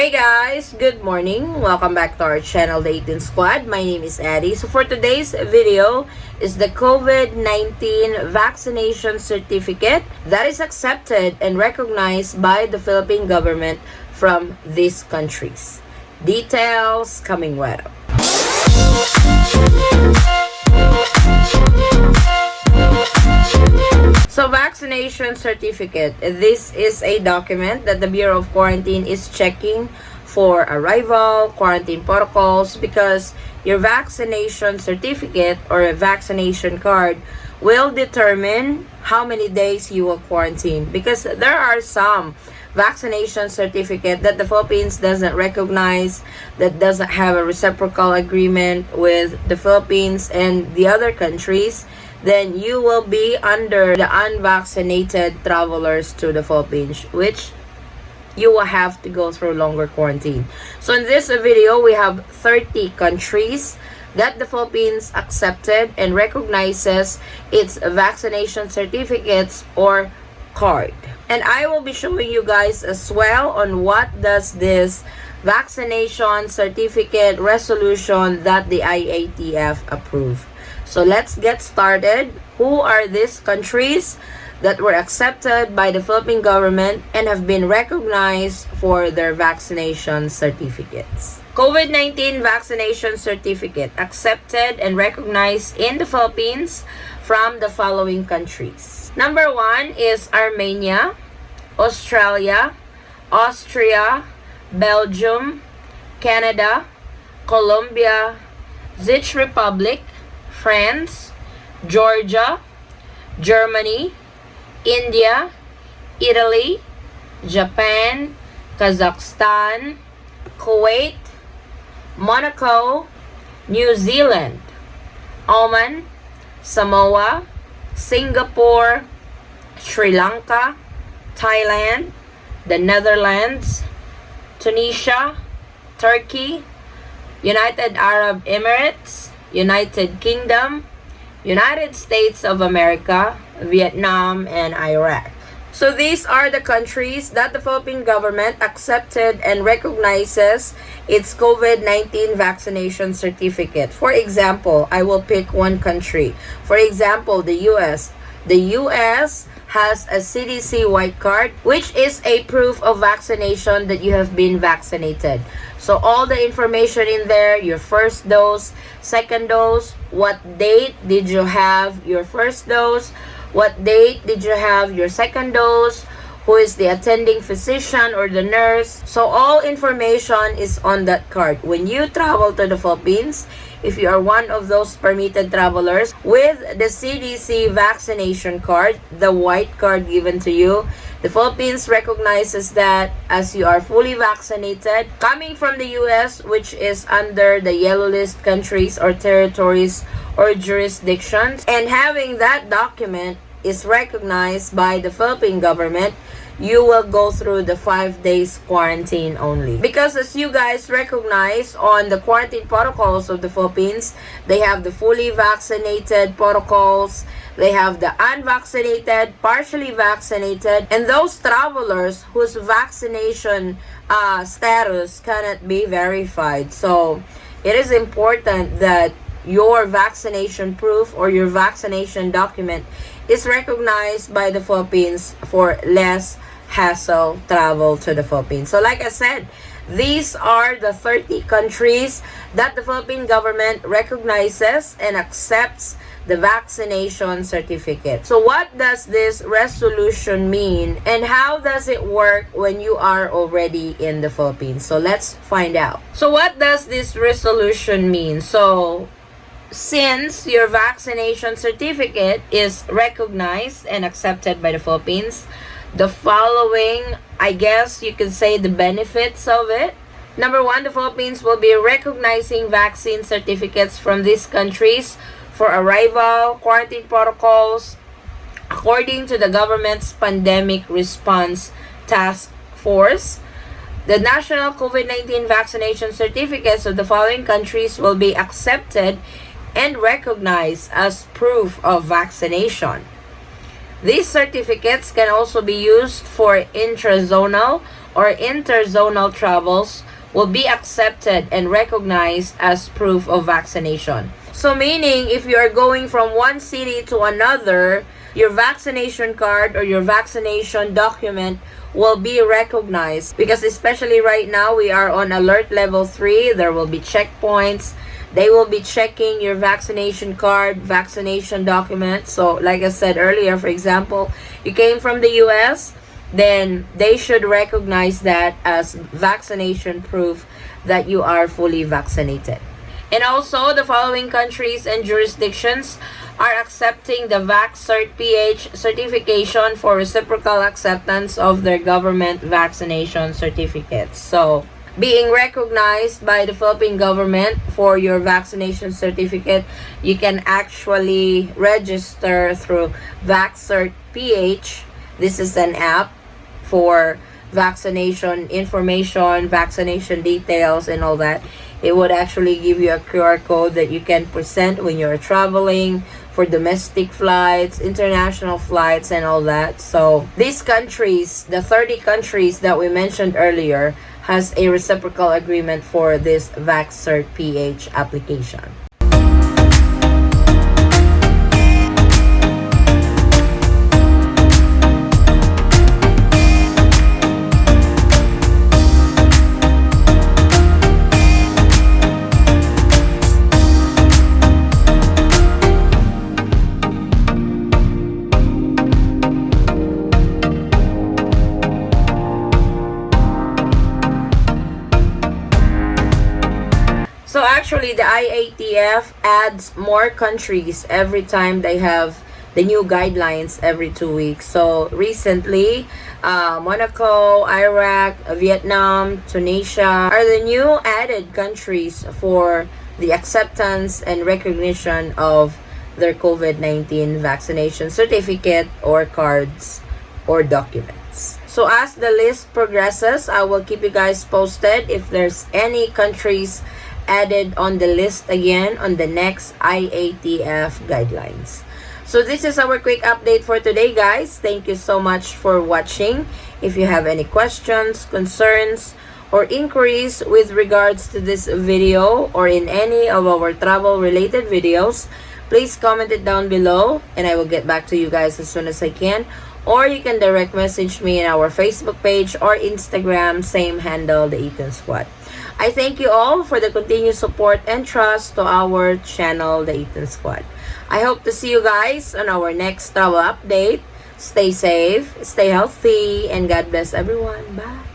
Hey guys, good morning. Welcome back to our channel, the Eaton Squad. My name is Addie. So for today's video is the COVID-19 vaccination certificate that is accepted and recognized by the Philippine government from these countries. Details coming right up. So vaccination certificate, this is a document that the Bureau of Quarantine is checking for arrival, quarantine protocols, because your vaccination certificate or a vaccination card will determine how many days you will quarantine, because there are some vaccination certificate that the Philippines doesn't recognize, that doesn't have a reciprocal agreement with the Philippines and the other countries. Then you will be under the unvaccinated travelers to the Philippines, which you will have to go through longer quarantine. So in this video, we have 30 countries that the Philippines accepted and recognizes its vaccination certificates or card. And I will be showing you guys as well on what does this vaccination certificate resolution that the IATF approved. So let's get started. Who are these countries that were accepted by the Philippine government and have been recognized for their vaccination certificates? COVID-19 vaccination certificate accepted and recognized in the Philippines from the following countries. Number 1 is Armenia, Australia, Austria, Belgium, Canada, Colombia, Czech Republic, France, Georgia, Germany, India, Italy, Japan, Kazakhstan, Kuwait, Monaco, New Zealand, Oman, Samoa, Singapore, Sri Lanka, Thailand, the Netherlands, Tunisia, Turkey, United Arab Emirates, United Kingdom, United States of America, Vietnam, and Iraq. So these are the countries that the Philippine government accepted and recognizes its COVID-19 vaccination certificate. For example, I will pick one country. For example, the US. The US has a CDC white card, which is a proof of vaccination that you have been vaccinated. So all the information in there, your first dose, second dose, what date did you have your first dose, what date did you have your second dose, who is the attending physician or the nurse. So all information is on that card. When you travel to the Philippines, if you are one of those permitted travelers with the CDC vaccination card, the white card given to you, the Philippines recognizes that as you are fully vaccinated, coming from the US, which is under the yellow list countries or territories or jurisdictions, and having that document is recognized by the Philippine government, you will go through the 5 days quarantine only. Because as you guys recognize on the quarantine protocols of the Philippines, they have the fully vaccinated protocols, they have the unvaccinated, partially vaccinated, and those travelers whose vaccination status cannot be verified. So it is important that your vaccination proof or your vaccination document is recognized by the Philippines for less hassle travel to the Philippines. So like I said, these are the 30 countries that the Philippine government recognizes and accepts the vaccination certificate. So what does this resolution mean and how does it work when you are already in the Philippines? So let's find out. So what does this resolution mean? So since your vaccination certificate is recognized and accepted by the Philippines, the following, I guess you could say, the benefits of it. Number 1, the Philippines will be recognizing vaccine certificates from these countries for arrival, quarantine protocols, according to the government's pandemic response task force. The national COVID-19 vaccination certificates of the following countries will be accepted and recognized as proof of vaccination. These certificates can also be used for intrazonal or interzonal travels will be accepted and recognized as proof of vaccination. So meaning, if you are going from one city to another, your vaccination card or your vaccination document will be recognized, because especially right now we are on alert level 3. There will be checkpoints. They will be checking your vaccination card, vaccination document. So like I said earlier, for example, you came from the US, then they should recognize that as vaccination proof that you are fully vaccinated. And also, the following countries and jurisdictions are accepting the VaxCert PH certification for reciprocal acceptance of their government vaccination certificates. So, being recognized by the Philippine government for your vaccination certificate, you can actually register through VaxCert PH. This is an app for vaccination information, vaccination details, and all that. It would actually give you a QR code that you can present when you're traveling for domestic flights, international flights, and all that. So these countries, the 30 countries that we mentioned earlier, has a reciprocal agreement for this VaxCert PH application. So actually, the IATF adds more countries every time they have the new guidelines every 2 weeks. So recently, Monaco, Iraq, Vietnam, Tunisia are the new added countries for the acceptance and recognition of their COVID-19 vaccination certificate or cards or documents. So as the list progresses, I will keep you guys posted if there's any countries added on the list again on the next IATF guidelines. So this is our quick update for today, guys. Thank you so much for watching. If you have any questions, concerns, or inquiries with regards to this video or in any of our travel related videos, please comment it down below and I will get back to you guys as soon as I can. Or you can direct message me in our Facebook page or Instagram, same handle, the Eaton Squad. I thank you all for the continued support and trust to our channel, the Eaton Squad. I hope to see you guys on our next travel update. Stay safe, stay healthy, and God bless everyone. Bye.